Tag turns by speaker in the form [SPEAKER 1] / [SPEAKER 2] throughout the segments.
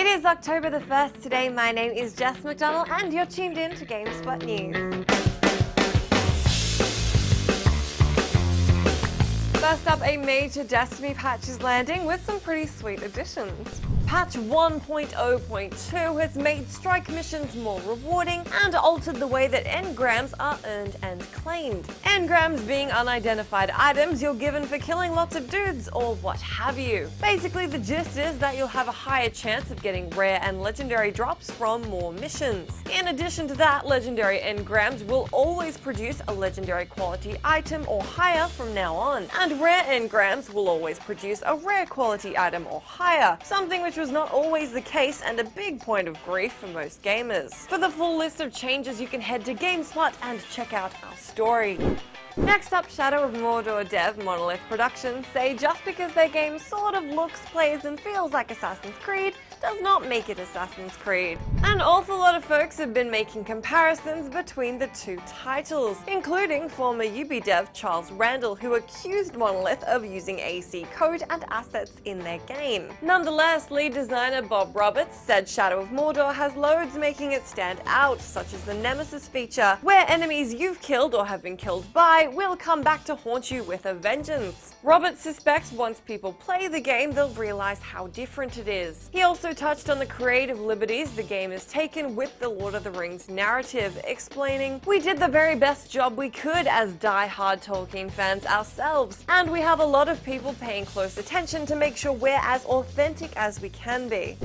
[SPEAKER 1] It is October the 1st today. My name is Jess McDonald and you're tuned in to GameSpot News. First up, a major Destiny patch is landing with some pretty sweet additions. Patch 1.0.2 has made strike missions more rewarding and altered the way that engrams are earned and claimed. Engrams being unidentified items you're given for killing lots of dudes or what have you. Basically, the gist is that you'll have a higher chance of getting rare and legendary drops from more missions. In addition to that, legendary engrams will always produce a legendary quality item or higher from now on, and rare engrams will always produce a rare quality item or higher, something which was not always the case and a big point of grief for most gamers. For the full list of changes, you can head to GameSpot and check out our story. Next up, Shadow of Mordor dev Monolith Productions say just because their game sort of looks, plays and feels like Assassin's Creed does not make it Assassin's Creed. An awful lot of folks have been making comparisons between the two titles, including former Ubi dev Charles Randall, who accused Monolith of using AC code and assets in their game. Nonetheless, lead designer Bob Roberts said Shadow of Mordor has loads making it stand out, such as the Nemesis feature, where enemies you've killed or have been killed by will come back to haunt you with a vengeance. Roberts suspects once people play the game, they'll realize how different it is. He also touched on the creative liberties the game has taken with the Lord of the Rings narrative, explaining, "We did the very best job we could as die-hard Tolkien fans ourselves, and we have a lot of people paying close attention to make sure we're as authentic as we can be."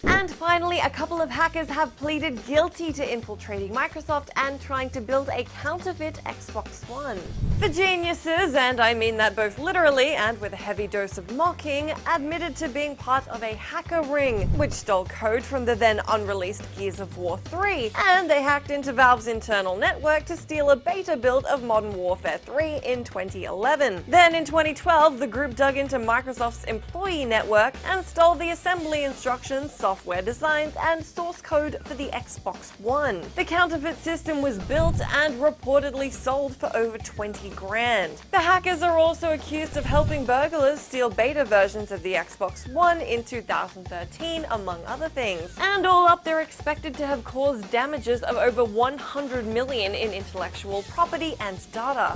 [SPEAKER 1] And finally, a couple of hackers have pleaded guilty to infiltrating Microsoft and trying to build a counterfeit Xbox One. The geniuses, and I mean that both literally and with a heavy dose of mocking, admitted to being part of a hacker ring, which stole code from the then unreleased Gears of War 3, and they hacked into Valve's internal network to steal a beta build of Modern Warfare 3 in 2011. Then in 2012, the group dug into Microsoft's employee network and stole the assembly instructions, software designs, and source code for the Xbox One. The counterfeit system was built and reportedly sold for over 20 grand. The hackers are also accused of helping burglars steal beta versions of the Xbox One in 2013, among other things. And all up, they're expected to have caused damages of over 100 million in intellectual property and data.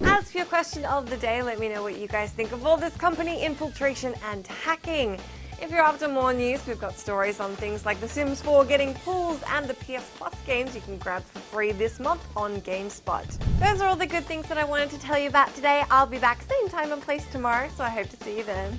[SPEAKER 1] As for your question of the day, let me know what you guys think of all this company infiltration and hacking. If you're after more news, we've got stories on things like The Sims 4 getting pulls and the PS Plus games you can grab for free this month on GameSpot. Those are all the good things that I wanted to tell you about today. I'll be back same time and place tomorrow, so I hope to see you then.